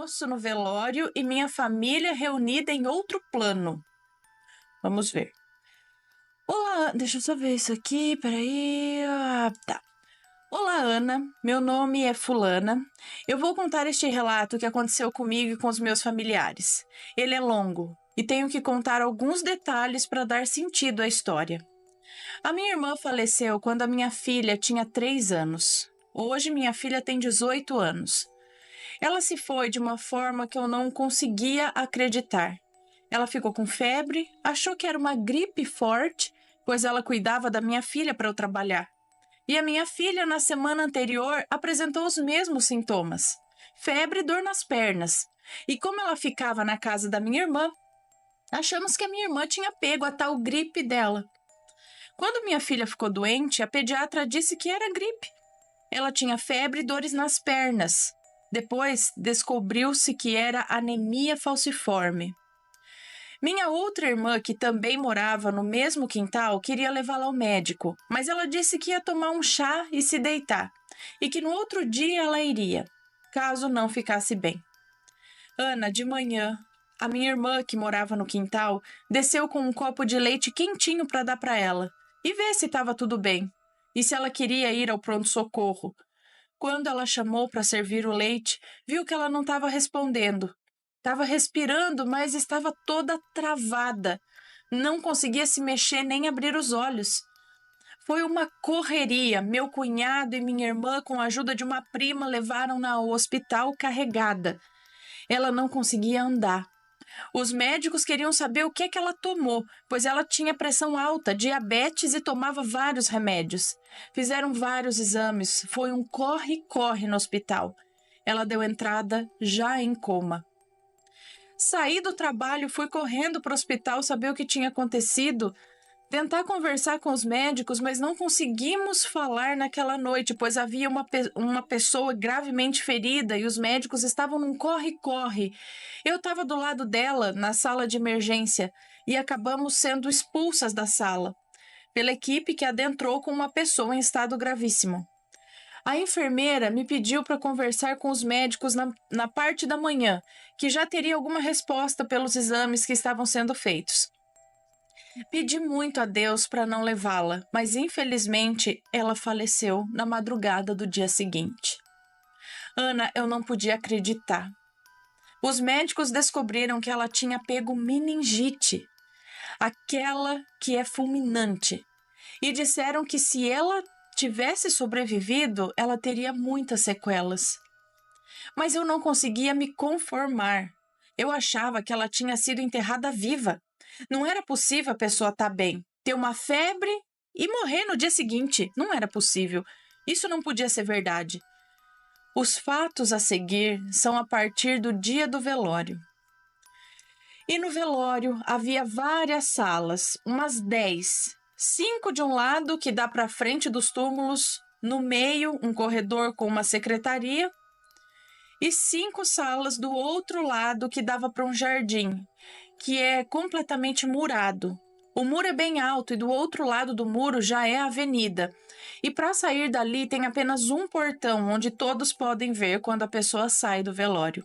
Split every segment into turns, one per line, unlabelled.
almoço no velório e minha família reunida em outro plano. Vamos ver. Olá, deixa eu só ver isso aqui, peraí. Tá. Olá, Ana. Meu nome é Fulana. Eu vou contar este relato que aconteceu comigo e com os meus familiares. Ele é longo e tenho que contar alguns detalhes para dar sentido à história. A minha irmã faleceu quando a minha filha tinha 3 anos. Hoje minha filha tem 18 anos. Ela se foi de uma forma que eu não conseguia acreditar. Ela ficou com febre, achou que era uma gripe forte, pois ela cuidava da minha filha para eu trabalhar. E a minha filha, na semana anterior, apresentou os mesmos sintomas: febre e dor nas pernas. E como ela ficava na casa da minha irmã, achamos que a minha irmã tinha pego a tal gripe dela. Quando minha filha ficou doente, a pediatra disse que era gripe. Ela tinha febre e dores nas pernas. Depois, descobriu-se que era anemia falciforme. Minha outra irmã, que também morava no mesmo quintal, queria levá-la ao médico, mas ela disse que ia tomar um chá e se deitar, e que no outro dia ela iria, caso não ficasse bem. Ana, de manhã, a minha irmã, que morava no quintal, desceu com um copo de leite quentinho para dar para ela, e ver se estava tudo bem, e se ela queria ir ao pronto-socorro. Quando ela chamou para servir o leite, viu que ela não estava respondendo. Estava respirando, mas estava toda travada. Não conseguia se mexer nem abrir os olhos. Foi uma correria. Meu cunhado e minha irmã, com a ajuda de uma prima, levaram-na ao hospital carregada. Ela não conseguia andar. Os médicos queriam saber o que é que ela tomou, pois ela tinha pressão alta, diabetes e tomava vários remédios. Fizeram vários exames, foi um corre-corre no hospital. Ela deu entrada já em coma. Saí do trabalho, fui correndo para o hospital saber o que tinha acontecido, tentar conversar com os médicos, mas não conseguimos falar naquela noite, pois havia uma pessoa gravemente ferida e os médicos estavam num corre-corre. Eu estava do lado dela, na sala de emergência, e acabamos sendo expulsas da sala, pela equipe que adentrou com uma pessoa em estado gravíssimo. A enfermeira me pediu para conversar com os médicos na parte da manhã, que já teria alguma resposta pelos exames que estavam sendo feitos. Pedi muito a Deus para não levá-la, mas infelizmente ela faleceu na madrugada do dia seguinte. Ana, eu não podia acreditar. Os médicos descobriram que ela tinha pego meningite, aquela que é fulminante, e disseram que se ela tivesse sobrevivido, ela teria muitas sequelas. Mas eu não conseguia me conformar. Eu achava que ela tinha sido enterrada viva. Não era possível a pessoa estar bem, ter uma febre e morrer no dia seguinte. Não era possível. Isso não podia ser verdade. Os fatos a seguir são a partir do dia do velório. E no velório havia várias salas, umas 10. 5 de um lado, que dá para frente dos túmulos, no meio um corredor com uma secretaria, e 5 salas do outro lado que dava para um jardim, que é completamente murado. O muro é bem alto e do outro lado do muro já é a avenida. E para sair dali tem apenas um portão onde todos podem ver quando a pessoa sai do velório.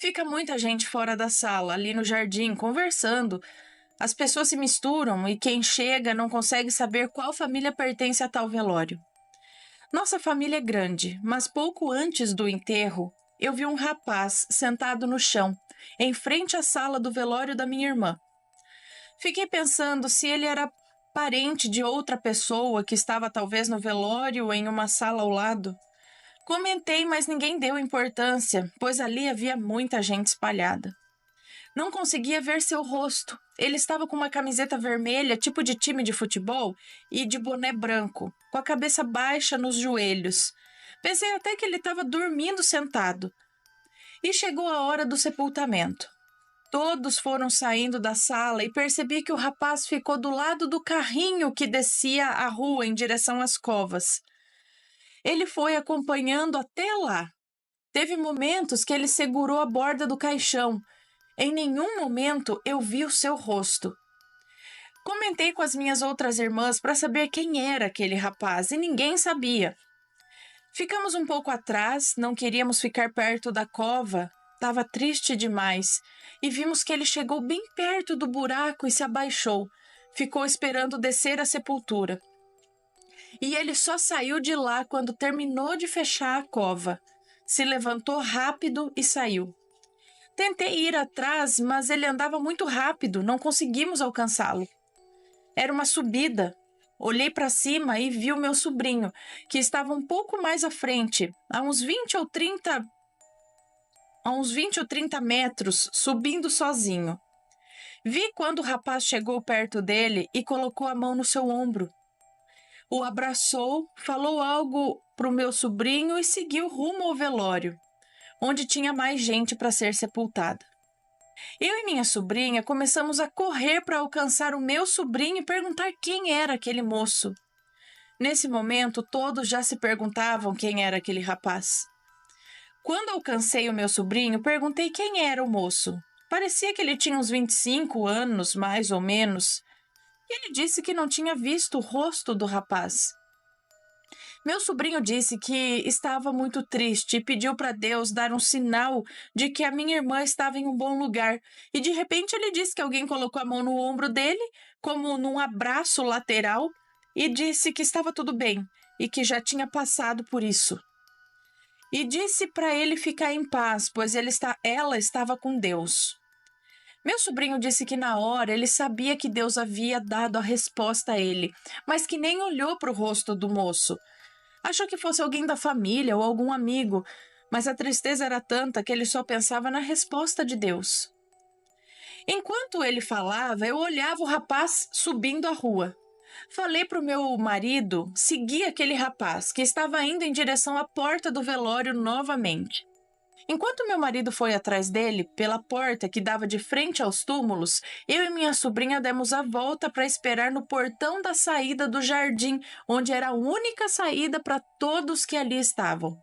Fica muita gente fora da sala, ali no jardim, conversando. As pessoas se misturam e quem chega não consegue saber qual família pertence a tal velório. Nossa família é grande, mas pouco antes do enterro, eu vi um rapaz sentado no chão, em frente à sala do velório da minha irmã. Fiquei pensando se ele era parente de outra pessoa que estava talvez no velório ou em uma sala ao lado. Comentei, mas ninguém deu importância, pois ali havia muita gente espalhada. Não conseguia ver seu rosto. Ele estava com uma camiseta vermelha, tipo de time de futebol, e de boné branco, com a cabeça baixa nos joelhos. Pensei até que ele estava dormindo sentado. E chegou a hora do sepultamento. Todos foram saindo da sala e percebi que o rapaz ficou do lado do carrinho que descia a rua em direção às covas. Ele foi acompanhando até lá. Teve momentos que ele segurou a borda do caixão. Em nenhum momento eu vi o seu rosto. Comentei com as minhas outras irmãs para saber quem era aquele rapaz e ninguém sabia. Ficamos um pouco atrás, não queríamos ficar perto da cova, estava triste demais, e vimos que ele chegou bem perto do buraco e se abaixou. Ficou esperando descer a sepultura. E ele só saiu de lá quando terminou de fechar a cova. Se levantou rápido e saiu. Tentei ir atrás, mas ele andava muito rápido, não conseguimos alcançá-lo. Era uma subida. Olhei para cima e vi o meu sobrinho, que estava um pouco mais à frente, a uns 20 ou 30 metros, subindo sozinho. Vi quando o rapaz chegou perto dele e colocou a mão no seu ombro. O abraçou, falou algo para o meu sobrinho e seguiu rumo ao velório, onde tinha mais gente para ser sepultada. Eu e minha sobrinha começamos a correr para alcançar o meu sobrinho e perguntar quem era aquele moço. Nesse momento, todos já se perguntavam quem era aquele rapaz. Quando alcancei o meu sobrinho, perguntei quem era o moço. Parecia que ele tinha uns 25 anos, mais ou menos. E ele disse que não tinha visto o rosto do rapaz. Meu sobrinho disse que estava muito triste e pediu para Deus dar um sinal de que a minha irmã estava em um bom lugar. E de repente ele disse que alguém colocou a mão no ombro dele, como num abraço lateral, e disse que estava tudo bem e que já tinha passado por isso. E disse para ele ficar em paz, pois ela estava com Deus. Meu sobrinho disse que na hora ele sabia que Deus havia dado a resposta a ele, mas que nem olhou para o rosto do moço. Achou que fosse alguém da família ou algum amigo, mas a tristeza era tanta que ele só pensava na resposta de Deus. Enquanto ele falava, eu olhava o rapaz subindo a rua. Falei para o meu marido seguir aquele rapaz, que estava indo em direção à porta do velório novamente. Enquanto meu marido foi atrás dele, pela porta que dava de frente aos túmulos, eu e minha sobrinha demos a volta para esperar no portão da saída do jardim, onde era a única saída para todos que ali estavam.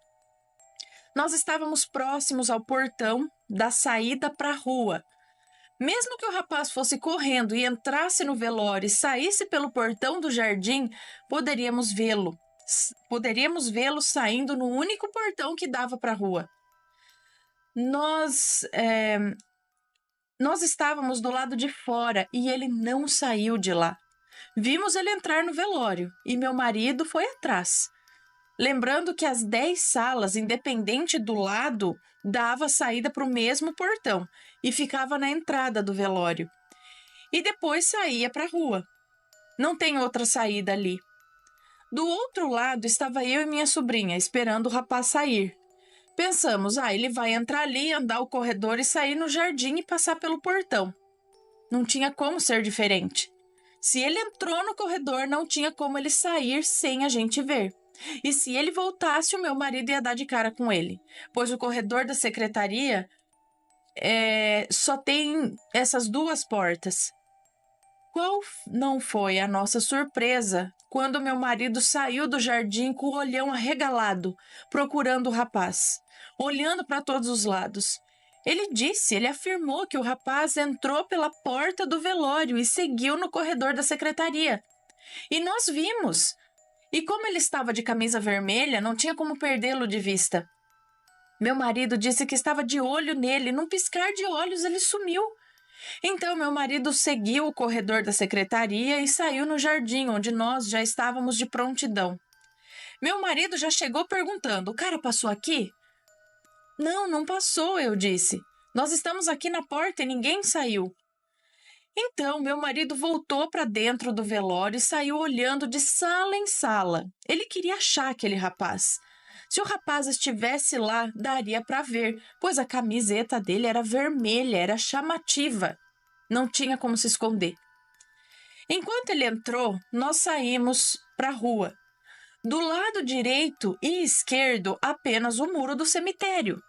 Nós estávamos próximos ao portão da saída para a rua. Mesmo que o rapaz fosse correndo e entrasse no velório e saísse pelo portão do jardim, poderíamos vê-lo. Poderíamos vê-lo saindo no único portão que dava para a rua. Nós estávamos do lado de fora e ele não saiu de lá. Vimos ele entrar no velório e meu marido foi atrás. Lembrando que as 10 salas, independente do lado, dava saída para o mesmo portão e ficava na entrada do velório. E depois saía para a rua. Não tem outra saída ali. Do outro lado estava eu e minha sobrinha, esperando o rapaz sair. Pensamos, ele vai entrar ali, andar o corredor e sair no jardim e passar pelo portão. Não tinha como ser diferente. Se ele entrou no corredor, não tinha como ele sair sem a gente ver. E se ele voltasse, o meu marido ia dar de cara com ele, pois o corredor da secretaria só tem essas 2 portas. Qual não foi a nossa surpresa quando meu marido saiu do jardim com o olhão arregalado, procurando o rapaz, olhando para todos os lados. Ele afirmou que o rapaz entrou pela porta do velório e seguiu no corredor da secretaria. E nós vimos. E como ele estava de camisa vermelha, não tinha como perdê-lo de vista. Meu marido disse que estava de olho nele, num piscar de olhos ele sumiu. Então, meu marido seguiu o corredor da secretaria e saiu no jardim, onde nós já estávamos de prontidão. Meu marido já chegou perguntando, o cara passou aqui? Não, não passou, eu disse. Nós estamos aqui na porta e ninguém saiu. Então, meu marido voltou para dentro do velório e saiu olhando de sala em sala. Ele queria achar aquele rapaz. Se o rapaz estivesse lá, daria para ver, pois a camiseta dele era vermelha, era chamativa. Não tinha como se esconder. Enquanto ele entrou, nós saímos para a rua. Do lado direito e esquerdo, apenas o muro do cemitério.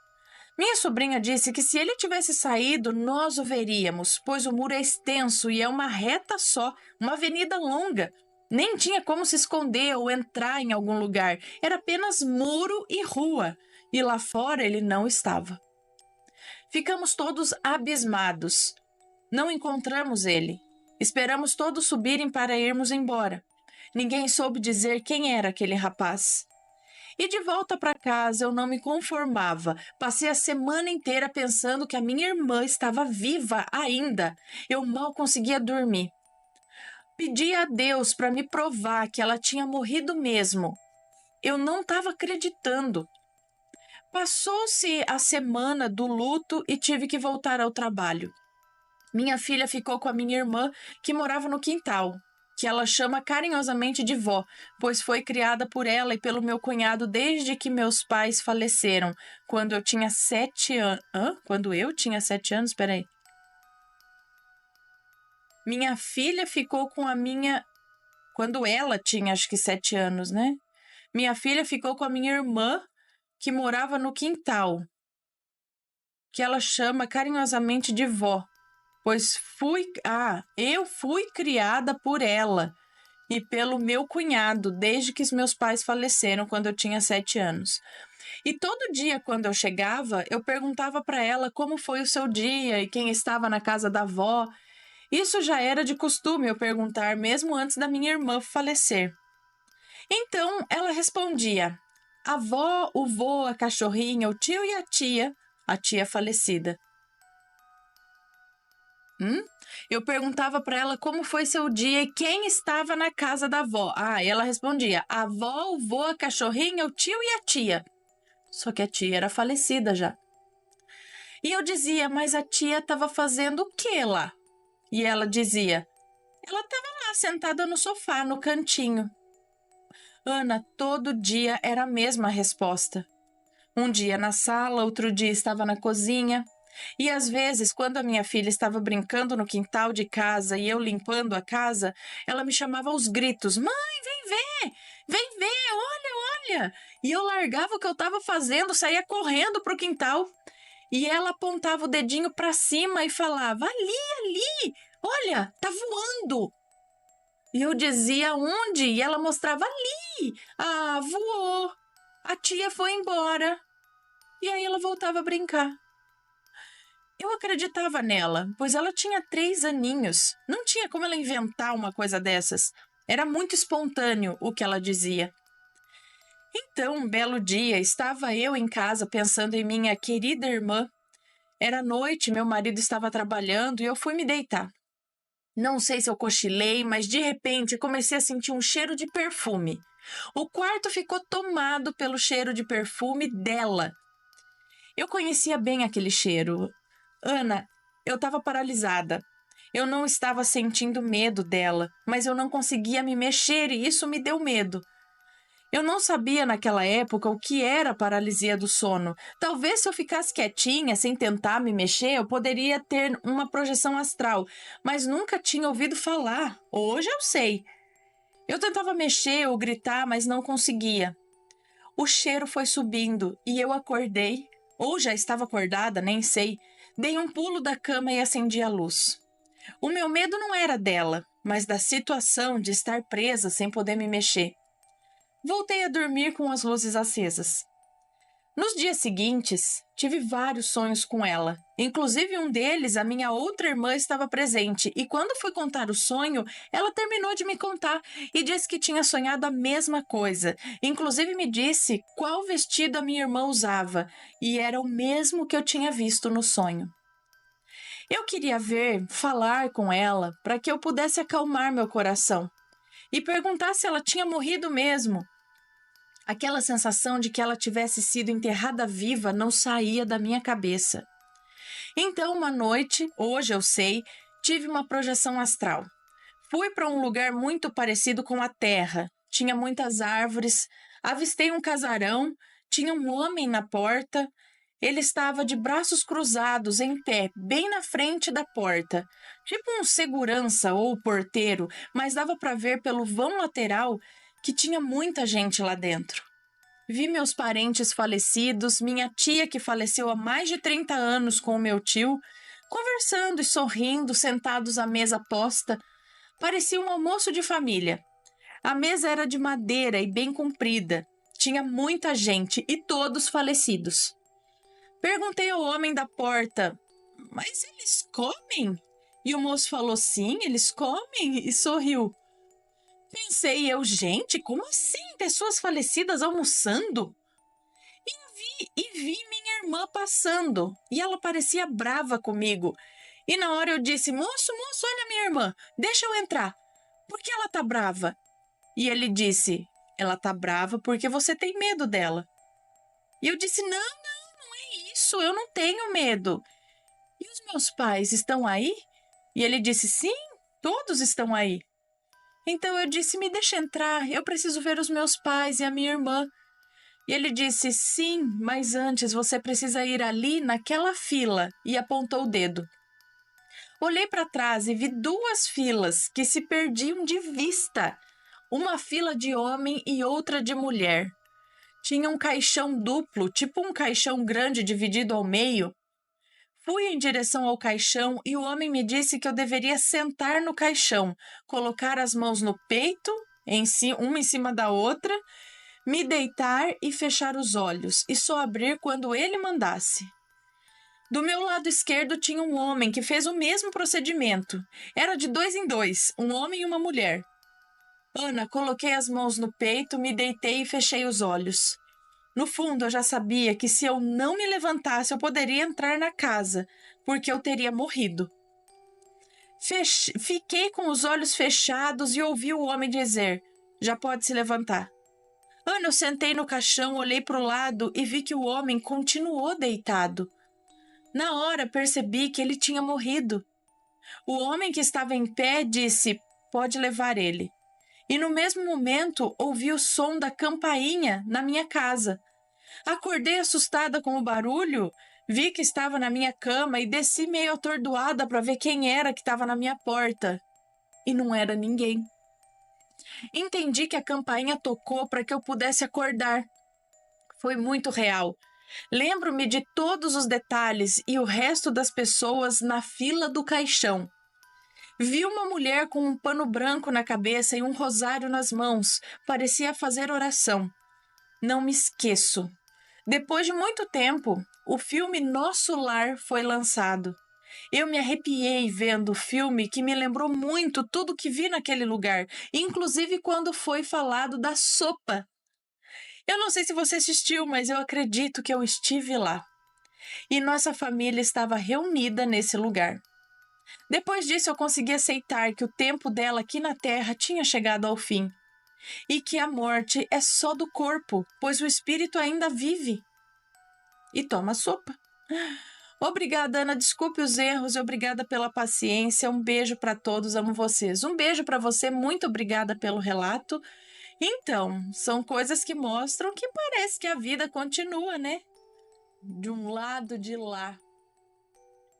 Minha sobrinha disse que se ele tivesse saído, nós o veríamos, pois o muro é extenso e é uma reta só, uma avenida longa. Nem tinha como se esconder ou entrar em algum lugar. Era apenas muro e rua. E lá fora ele não estava. Ficamos todos abismados. Não encontramos ele. Esperamos todos subirem para irmos embora. Ninguém soube dizer quem era aquele rapaz. E de volta para casa eu não me conformava. Passei a semana inteira pensando que a minha irmã estava viva ainda. Eu mal conseguia dormir. Pedi a Deus para me provar que ela tinha morrido mesmo. Eu não estava acreditando. Passou-se a semana do luto e tive que voltar ao trabalho. Minha filha ficou com a minha irmã, que morava no quintal, que ela chama carinhosamente de vó, pois foi criada por ela e pelo meu cunhado desde que meus pais faleceram, quando eu tinha 7 anos. Quando eu tinha 7 anos? Peraí. Minha filha ficou com a minha. Quando ela tinha, acho que 7 anos, né? Minha filha ficou com a minha irmã, que morava no quintal, que ela chama carinhosamente de vó, pois eu fui criada por ela e pelo meu cunhado desde que os meus pais faleceram quando eu tinha 7 anos. E todo dia, quando eu chegava, eu perguntava para ela como foi o seu dia e quem estava na casa da avó. Isso já era de costume eu perguntar, mesmo antes da minha irmã falecer. Então, ela respondia: a avó, o vô, a cachorrinha, o tio e a tia falecida. Eu perguntava para ela como foi seu dia e quem estava na casa da avó. Ela respondia: a avó, o vô, a cachorrinha, o tio e a tia. Só que a tia era falecida já. E eu dizia: mas a tia estava fazendo o que lá? E ela dizia: ela estava lá sentada no sofá, no cantinho. Ana, todo dia era a mesma resposta. Um dia na sala, outro dia estava na cozinha. E às vezes, quando a minha filha estava brincando no quintal de casa e eu limpando a casa, ela me chamava aos gritos: mãe, vem ver, olha. E eu largava o que eu estava fazendo, saía correndo para o quintal. E ela apontava o dedinho para cima e falava: ali, olha, tá voando. E eu dizia: onde? E ela mostrava: ali. Voou. A tia foi embora. E aí ela voltava a brincar. Eu acreditava nela, pois ela tinha 3 aninhos. Não tinha como ela inventar uma coisa dessas. Era muito espontâneo o que ela dizia. Então, um belo dia, estava eu em casa pensando em minha querida irmã. Era noite, meu marido estava trabalhando e eu fui me deitar. Não sei se eu cochilei, mas de repente comecei a sentir um cheiro de perfume. O quarto ficou tomado pelo cheiro de perfume dela. Eu conhecia bem aquele cheiro. Ana, eu estava paralisada. Eu não estava sentindo medo dela, mas eu não conseguia me mexer e isso me deu medo. Eu não sabia naquela época o que era a paralisia do sono. Talvez se eu ficasse quietinha, sem tentar me mexer, eu poderia ter uma projeção astral, mas nunca tinha ouvido falar. Hoje eu sei. Eu tentava mexer ou gritar, mas não conseguia. O cheiro foi subindo e eu acordei, ou já estava acordada, nem sei. Dei um pulo da cama e acendi a luz. O meu medo não era dela, mas da situação de estar presa sem poder me mexer. Voltei a dormir com as luzes acesas. Nos dias seguintes, tive vários sonhos com ela. Inclusive um deles, a minha outra irmã estava presente. E quando fui contar o sonho, ela terminou de me contar e disse que tinha sonhado a mesma coisa. Inclusive me disse qual vestido a minha irmã usava. E era o mesmo que eu tinha visto no sonho. Eu queria falar com ela, para que eu pudesse acalmar meu coração. E perguntar se ela tinha morrido mesmo. Aquela sensação de que ela tivesse sido enterrada viva não saía da minha cabeça. Então, uma noite, hoje eu sei, tive uma projeção astral. Fui para um lugar muito parecido com a Terra. Tinha muitas árvores, avistei um casarão, tinha um homem na porta. Ele estava de braços cruzados, em pé, bem na frente da porta. Tipo um segurança ou porteiro, mas dava para ver pelo vão lateral que tinha muita gente lá dentro. Vi meus parentes falecidos, minha tia que faleceu há mais de 30 anos com o meu tio, conversando e sorrindo, sentados à mesa posta. Parecia um almoço de família. A mesa era de madeira e bem comprida. Tinha muita gente e todos falecidos. Perguntei ao homem da porta: mas eles comem? E o moço falou: sim, eles comem, e sorriu. Pensei eu, gente, como assim? Pessoas falecidas almoçando? E vi minha irmã passando, e ela parecia brava comigo. E na hora eu disse, moço, olha minha irmã, deixa eu entrar. Por que ela tá brava? E ele disse, ela tá brava porque você tem medo dela. E eu disse, não é isso, eu não tenho medo. E os meus pais estão aí? E ele disse, sim, todos estão aí. Então eu disse, me deixa entrar, eu preciso ver os meus pais e a minha irmã. E ele disse, sim, mas antes você precisa ir ali naquela fila, e apontou o dedo. Olhei para trás e vi 2 filas que se perdiam de vista. Uma fila de homem e outra de mulher. Tinha um caixão duplo, tipo um caixão grande dividido ao meio. Fui em direção ao caixão e o homem me disse que eu deveria sentar no caixão, colocar as mãos no peito, uma em cima da outra, me deitar e fechar os olhos, e só abrir quando ele mandasse. Do meu lado esquerdo tinha um homem que fez o mesmo procedimento. Era de 2 em 2, um homem e uma mulher. Ana, coloquei as mãos no peito, me deitei e fechei os olhos. No fundo, eu já sabia que se eu não me levantasse, eu poderia entrar na casa, porque eu teria morrido. Fiquei com os olhos fechados e ouvi o homem dizer, já pode se levantar. Ana, eu sentei no caixão, olhei para o lado e vi que o homem continuou deitado. Na hora, percebi que ele tinha morrido. O homem que estava em pé disse, pode levar ele. E no mesmo momento, ouvi o som da campainha na minha casa. Acordei assustada com o barulho, vi que estava na minha cama e desci meio atordoada para ver quem era que estava na minha porta. E não era ninguém. Entendi que a campainha tocou para que eu pudesse acordar. Foi muito real. Lembro-me de todos os detalhes e o resto das pessoas na fila do caixão. Vi uma mulher com um pano branco na cabeça e um rosário nas mãos. Parecia fazer oração. Não me esqueço. Depois de muito tempo, o filme Nosso Lar foi lançado. Eu me arrepiei vendo o filme que me lembrou muito tudo que vi naquele lugar, inclusive quando foi falado da sopa. Eu não sei se você assistiu, mas eu acredito que eu estive lá. E nossa família estava reunida nesse lugar. Depois disso, eu consegui aceitar que o tempo dela aqui na Terra tinha chegado ao fim. E que a morte é só do corpo, pois o espírito ainda vive. E toma sopa. Obrigada, Ana. Desculpe os erros e obrigada pela paciência. Um beijo para todos. Amo vocês. Um beijo para você. Muito obrigada pelo relato. Então, são coisas que mostram que parece que a vida continua, né? De um lado de lá.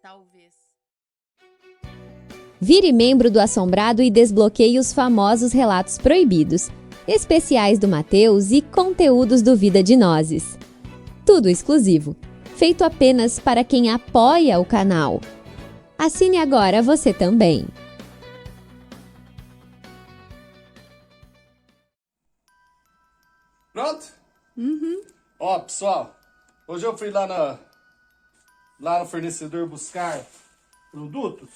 Talvez.
Vire membro do Assombrado e desbloqueie os famosos relatos proibidos, especiais do Mateus e conteúdos do Vida de Nozes. Tudo exclusivo, feito apenas para quem apoia o canal. Assine agora você também.
Pronto? Ó, pessoal, hoje eu fui lá no fornecedor buscar produtos,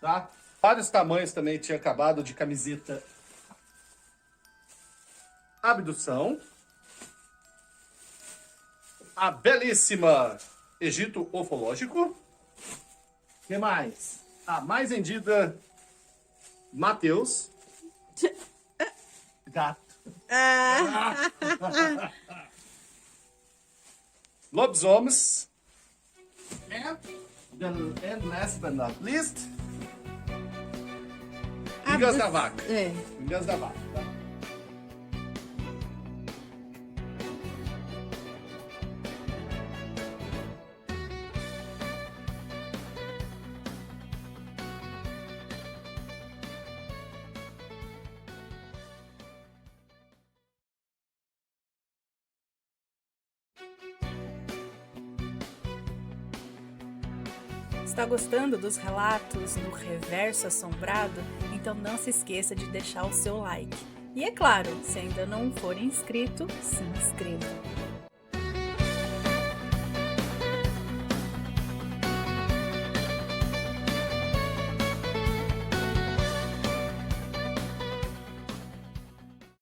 tá? Vários tamanhos também, tinha acabado de camiseta Abdução. A belíssima Egito Ufológico. O que mais? A mais vendida Mateus. Gato. Lobisomens. And last but not least, Vingança da Vaca. Vingança da Vaca, tá?
Está gostando dos relatos no Reverso Assombrado? Então não se esqueça de deixar o seu like. E é claro, se ainda não for inscrito, se inscreva.